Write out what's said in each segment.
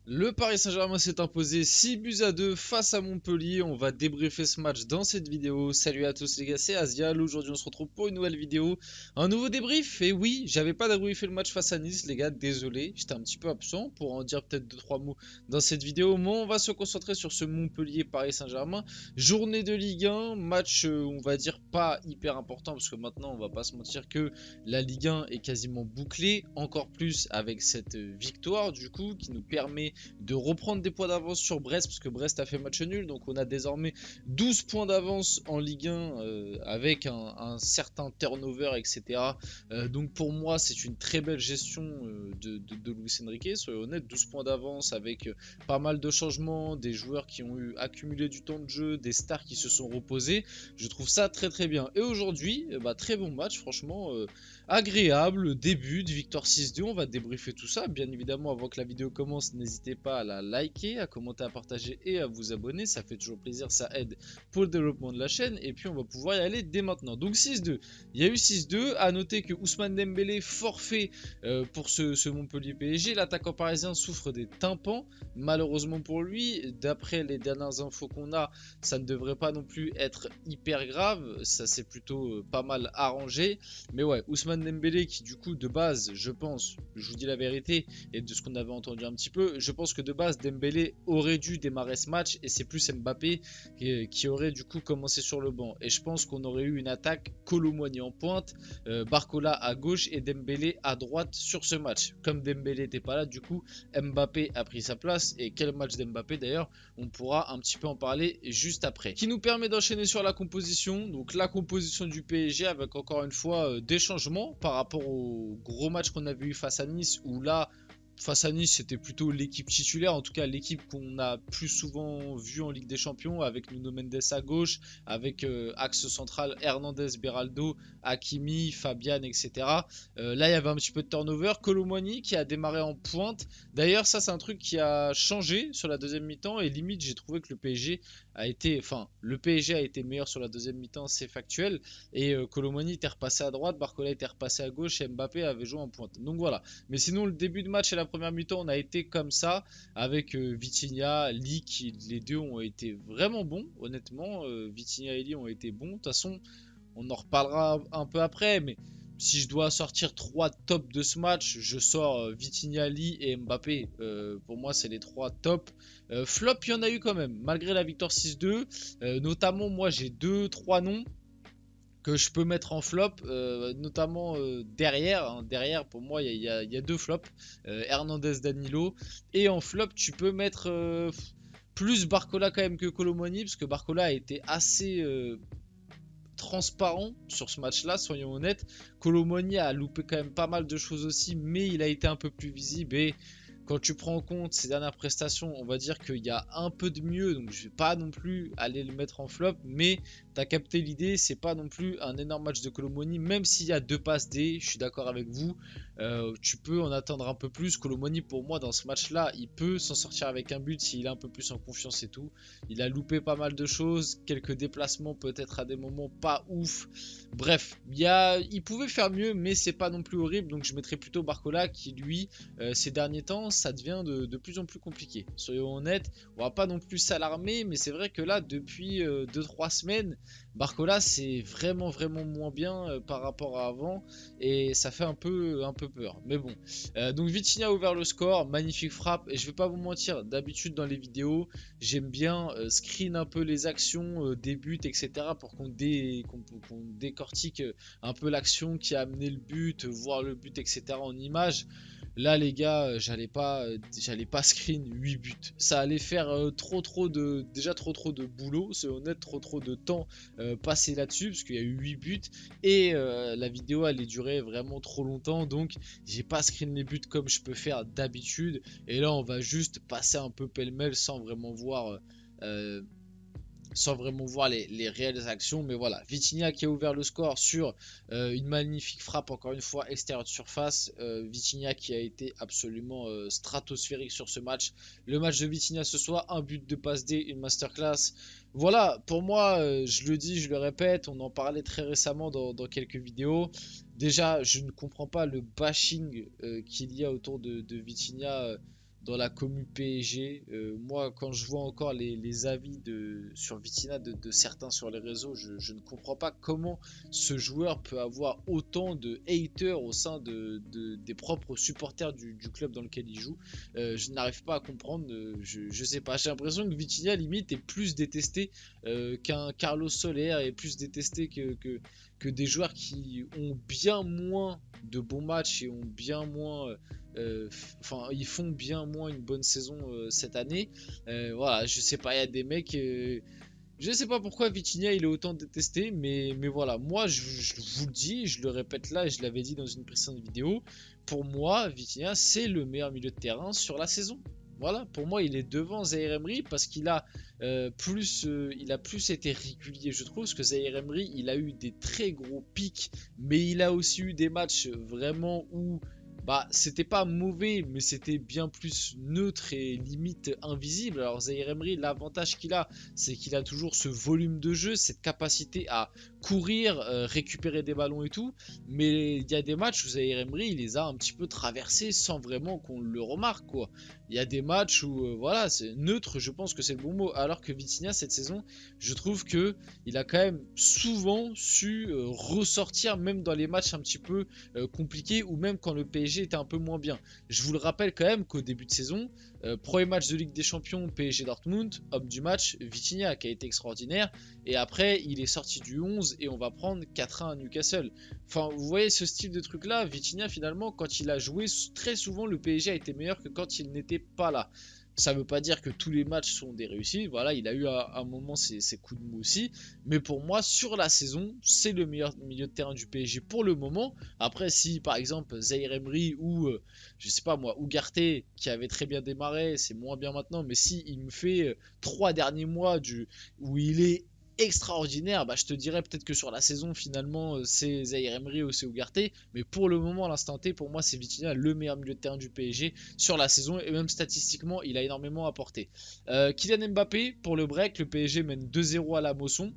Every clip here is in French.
Le Paris Saint-Germain s'est imposé 6 buts à 2 face à Montpellier. On va débriefer ce match dans cette vidéo. Salut à tous les gars, c'est Asial. Aujourd'hui on se retrouve pour une nouvelle vidéo. Un nouveau débrief. Et oui, j'avais pas débriefé le match face à Nice les gars, désolé. J'étais un petit peu absent pour en dire peut-être 2-3 mots dans cette vidéo. Mais on va se concentrer sur ce Montpellier Paris Saint-Germain. Journée de Ligue 1, match on va dire pas hyper important. Parce que maintenant on va pas se mentir que la Ligue 1 est quasiment bouclée. Encore plus avec cette victoire du coup qui nous permet de reprendre des points d'avance sur Brest parce que Brest a fait match nul, donc on a désormais 12 points d'avance en Ligue 1 avec un certain turnover, etc. Donc pour moi c'est une très belle gestion de Luis Enrique, soyons honnêtes. 12 points d'avance avec pas mal de changements, des joueurs qui ont eu accumulé du temps de jeu, des stars qui se sont reposés. Je trouve ça très très bien. Et aujourd'hui, très bon match, franchement agréable, début de victoire 6-2. On va débriefer tout ça. Bien évidemment, avant que la vidéo commence, n'hésitez pas à la liker, à commenter, à partager et à vous abonner. Ça fait toujours plaisir, ça aide pour le développement de la chaîne. Et puis on va pouvoir y aller dès maintenant. Donc 6-2. Il y a eu 6-2. À noter que Ousmane Dembélé forfait pour ce Montpellier PSG. L'attaquant parisien souffre des tympans. Malheureusement pour lui, d'après les dernières infos qu'on a, ça ne devrait pas non plus être hyper grave. Ça s'est plutôt pas mal arrangé. Mais ouais, Ousmane Dembélé qui du coup de base, je pense, je vous dis la vérité, et de ce qu'on avait entendu un petit peu, je pense que de base Dembélé aurait dû démarrer ce match et c'est plus Mbappé qui aurait du coup commencé sur le banc. Et je pense qu'on aurait eu une attaque Kolo Muani en pointe, Barcola à gauche et Dembélé à droite sur ce match. Comme Dembélé n'était pas là, du coup Mbappé a pris sa place. Et quel match d'Mbappé d'ailleurs, on pourra un petit peu en parler juste après. Qui nous permet d'enchaîner sur la composition. Donc la composition du PSG avec encore une fois des changements par rapport au gros match qu'on avait eu face à Nice, où là face à Nice, c'était plutôt l'équipe titulaire, en tout cas l'équipe qu'on a plus souvent vue en Ligue des Champions, avec Nuno Mendes à gauche, avec axe central Hernandez, Beraldo, Hakimi, Fabian, etc. Là, il y avait un petit peu de turnover. Kolo Muani qui a démarré en pointe. D'ailleurs, ça, c'est un truc qui a changé sur la deuxième mi-temps, et limite, j'ai trouvé que le PSG a été meilleur sur la deuxième mi-temps, c'est factuel. Et Kolo Muani était repassé à droite, Barcola était repassé à gauche, et Mbappé avait joué en pointe. Donc voilà. Mais sinon, le début de match et la première mi-temps, on a été comme ça, avec Vitinha, Lee, qui les deux ont été vraiment bons, honnêtement. Vitinha et Lee ont été bons. De toute façon, on en reparlera un peu après, mais si je dois sortir 3 tops de ce match, je sors Vitinha, Lee et Mbappé. Pour moi, c'est les 3 tops. Flop, il y en a eu quand même, malgré la victoire 6-2. Notamment, moi, j'ai 2-3 noms que je peux mettre en flop, notamment derrière. Derrière, pour moi, il y a 2 flops. Hernandez, Danilo. Et en flop, tu peux mettre plus Barcola quand même que Kolo Muani, parce que Barcola a été assez transparent sur ce match-là, soyons honnêtes. Kolo Muani a loupé quand même pas mal de choses aussi, mais il a été un peu plus visible. Et quand tu prends en compte ses dernières prestations, on va dire qu'il y a un peu de mieux, donc je vais pas non plus aller le mettre en flop, mais t'as capté l'idée, c'est pas non plus un énorme match de Kolo Muani, même s'il y a 2 passes D, je suis d'accord avec vous. Tu peux en attendre un peu plus. Kolo Muani, pour moi, dans ce match-là, il peut s'en sortir avec un but s'il est un peu plus en confiance et tout. Il a loupé pas mal de choses, quelques déplacements peut-être à des moments pas ouf. Bref, il pouvait faire mieux, mais c'est pas non plus horrible, donc je mettrais plutôt Barcola qui, lui, ces derniers temps, ça devient de plus en plus compliqué. Soyons honnêtes, on va pas non plus s'alarmer, mais c'est vrai que là, depuis 2-3 semaines, Barcola c'est vraiment moins bien par rapport à avant, et ça fait un peu peur. Mais bon, donc Vitinha a ouvert le score, magnifique frappe, et je vais pas vous mentir, d'habitude dans les vidéos, j'aime bien screen un peu les actions, des buts, etc. pour qu'on décortique un peu l'action qui a amené le but, voir le but, etc. en image. Là les gars, j'allais pas screen 8 buts. Ça allait faire trop de boulot, c'est honnête, trop de temps passé là-dessus parce qu'il y a eu 8 buts et la vidéo allait durer vraiment trop longtemps, donc j'ai pas screen les buts comme je peux faire d'habitude. Et là on va juste passer un peu pêle-mêle euh, sans vraiment voir les réelles actions. Mais voilà, Vitinha qui a ouvert le score sur une magnifique frappe, encore une fois extérieure de surface. Vitinha qui a été absolument stratosphérique sur ce match. Le match de Vitinha ce soir, un but de passe D, une masterclass. Voilà, pour moi, je le dis, je le répète, on en parlait très récemment dans quelques vidéos. Déjà, je ne comprends pas le bashing qu'il y a autour de Vitinha dans la commu PSG. Moi, quand je vois encore les avis sur Vitinha de certains sur les réseaux, je ne comprends pas comment ce joueur peut avoir autant de haters au sein des propres supporters du club dans lequel il joue. Je n'arrive pas à comprendre, je sais pas, j'ai l'impression que Vitinha limite est plus détesté qu'un Carlos Soler, est plus détesté que des joueurs qui ont bien moins de bons matchs et ont bien moins enfin ils font bien moins une bonne saison cette année. Voilà, je sais pas, il y a des mecs je sais pas pourquoi Vitinha il est autant détesté, mais voilà, moi je vous le dis, je le répète là et je l'avais dit dans une précédente vidéo, pour moi Vitinha c'est le meilleur milieu de terrain sur la saison. Voilà, pour moi il est devant Zaïre Emery parce qu'il a il a plus été régulier je trouve, parce que Zaïre Emery il a eu des très gros pics, mais il a aussi eu des matchs vraiment où bah, c'était pas mauvais, mais c'était bien plus neutre et limite invisible. Alors Zaïre Emery, l'avantage qu'il a, c'est qu'il a toujours ce volume de jeu, cette capacité à courir, récupérer des ballons et tout. Mais il y a des matchs où Zaïre Emery, il les a un petit peu traversés sans vraiment qu'on le remarque, quoi. Il y a des matchs où, voilà, c'est neutre, je pense que c'est le bon mot. Alors que Vitinha, cette saison, je trouve que il a quand même souvent su ressortir, même dans les matchs un petit peu compliqués, ou même quand le PSG était un peu moins bien. Je vous le rappelle quand même qu'au début de saison, premier match de Ligue des Champions, PSG Dortmund, homme du match, Vitinha qui a été extraordinaire, et après il est sorti du 11 et on va prendre 4-1 à Newcastle. Enfin, vous voyez ce style de truc là, Vitinha finalement quand il a joué, très souvent le PSG a été meilleur que quand il n'était pas là. Ça ne veut pas dire que tous les matchs sont des réussites. Voilà, il a eu à un moment ses coups de mou aussi. Mais pour moi, sur la saison, c'est le meilleur milieu de terrain du PSG pour le moment. Après, si par exemple Zaïre Emery ou je sais pas moi, Ugarte qui avait très bien démarré, c'est moins bien maintenant. Mais si il me fait 3 derniers mois où il est extraordinaire, bah, je te dirais peut-être que sur la saison finalement c'est Zaïre Emery ou c'est Ugarte, mais pour le moment à l'instant T pour moi c'est Vitinha le meilleur milieu de terrain du PSG sur la saison, et même statistiquement il a énormément apporté. Kylian Mbappé pour le break, le PSG mène 2-0 à la Mosson.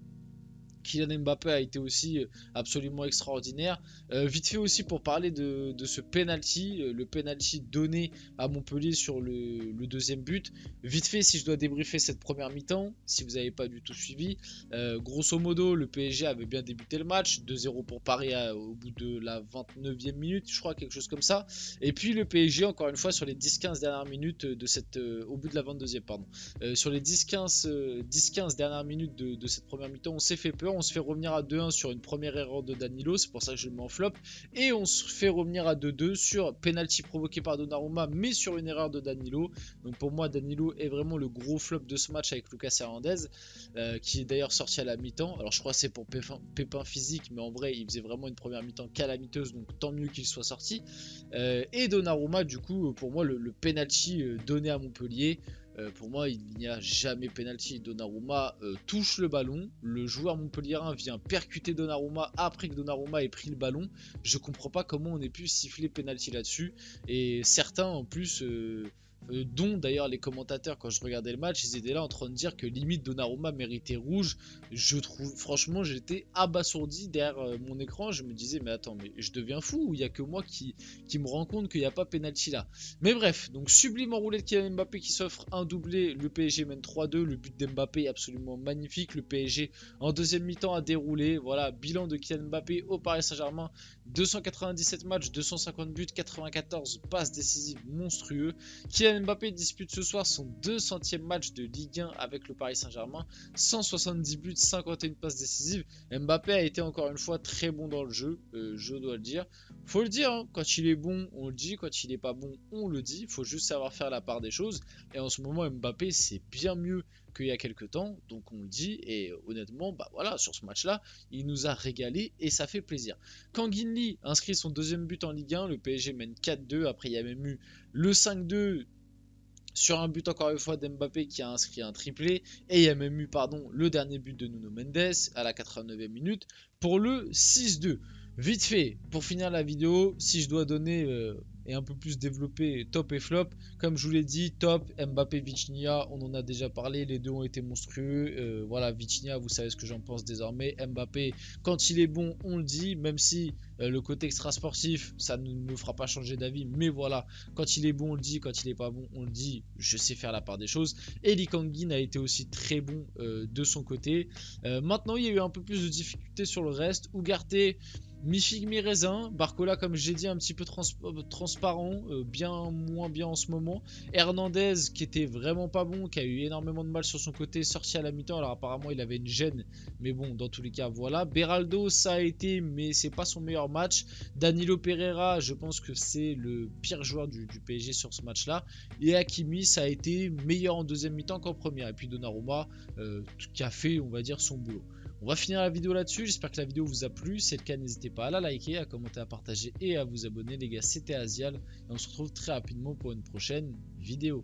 Kylian Mbappé a été aussi absolument extraordinaire. Vite fait aussi pour parler de ce penalty, le penalty donné à Montpellier sur le deuxième but. Vite fait, si je dois débriefer cette première mi-temps, si vous n'avez pas du tout suivi, grosso modo, le PSG avait bien débuté le match, 2-0 pour Paris au bout de la 29e minute, je crois, quelque chose comme ça. Et puis le PSG, encore une fois, sur les 10-15 dernières minutes au bout de la 22e, pardon. Sur les 10-15 dernières minutes de cette première mi-temps, on s'est fait peur. On se fait revenir à 2-1 sur une première erreur de Danilo, c'est pour ça que je le mets en flop. Et on se fait revenir à 2-2 sur penalty provoqué par Donnarumma, mais sur une erreur de Danilo. Donc pour moi, Danilo est vraiment le gros flop de ce match avec Lucas Hernandez, qui est d'ailleurs sorti à la mi-temps. Alors je crois que c'est pour pépin physique, mais en vrai, il faisait vraiment une première mi-temps calamiteuse, donc tant mieux qu'il soit sorti. Et Donnarumma, du coup, pour moi, le penalty donné à Montpellier. Pour moi, il n'y a jamais penalty. Donnarumma touche le ballon. Le joueur montpelliérain vient percuter Donnarumma après que Donnarumma ait pris le ballon. Je comprends pas comment on ait pu siffler penalty là-dessus. Et certains, en plus, dont d'ailleurs les commentateurs, quand je regardais le match, ils étaient là en train de dire que limite Donnarumma méritait rouge. Je trouve, franchement, j'étais abasourdi derrière mon écran. Je me disais, mais attends, mais je deviens fou ou il n'y a que moi qui me rend compte qu'il n'y a pas penalty là. Mais bref, donc sublime enroulé de Kylian Mbappé qui s'offre un doublé. Le PSG mène 3-2. Le but d'Mbappé est absolument magnifique. Le PSG en deuxième mi-temps a déroulé. Voilà, bilan de Kylian Mbappé au Paris Saint-Germain: 297 matchs, 250 buts, 94 passes décisives, monstrueux. Kylian Mbappé dispute ce soir son 200e match de Ligue 1 avec le Paris Saint-Germain, 170 buts, 51 passes décisives. Mbappé a été encore une fois très bon dans le jeu, je dois le dire. Faut le dire, hein, quand il est bon, on le dit, quand il est pas bon, on le dit. Faut juste savoir faire la part des choses. Et en ce moment, Mbappé, c'est bien mieux qu'il y a quelques temps, donc on le dit, et honnêtement, bah voilà, sur ce match-là, il nous a régalé et ça fait plaisir. Quand Ginli inscrit son deuxième but en Ligue 1, le PSG mène 4-2, après il y a même eu le 5-2 sur un but encore une fois d'Mbappé qui a inscrit un triplé, et il y a même eu le dernier but de Nuno Mendes à la 89e minute pour le 6-2. Vite fait, pour finir la vidéo, si je dois donner et un peu plus développé top et flop. Comme je vous l'ai dit, top, Mbappé, Vitinha, on en a déjà parlé, les deux ont été monstrueux. Voilà, Vitinha, vous savez ce que j'en pense désormais. Mbappé, quand il est bon, on le dit, même si le côté extra sportif, ça ne me fera pas changer d'avis, mais voilà, quand il est bon, on le dit, quand il est pas bon, on le dit, je sais faire la part des choses. Et Lee Kang-in a été aussi très bon de son côté. Maintenant, il y a eu un peu plus de difficultés sur le reste. Ugarte, mi-figue, mi-raisin. Barcola, comme j'ai dit, un petit peu transparent, bien moins bien en ce moment. Hernandez, qui était vraiment pas bon, qui a eu énormément de mal sur son côté, sorti à la mi-temps. Alors apparemment, il avait une gêne, mais bon, dans tous les cas, voilà. Beraldo, ça a été, mais c'est pas son meilleur match. Danilo Pereira, je pense que c'est le pire joueur du PSG sur ce match-là. Et Hakimi, ça a été meilleur en deuxième mi-temps qu'en première. Et puis Donnarumma, qui a fait, on va dire, son boulot. On va finir la vidéo là-dessus, j'espère que la vidéo vous a plu, si c'est le cas n'hésitez pas à la liker, à commenter, à partager et à vous abonner les gars, c'était Azial et on se retrouve très rapidement pour une prochaine vidéo.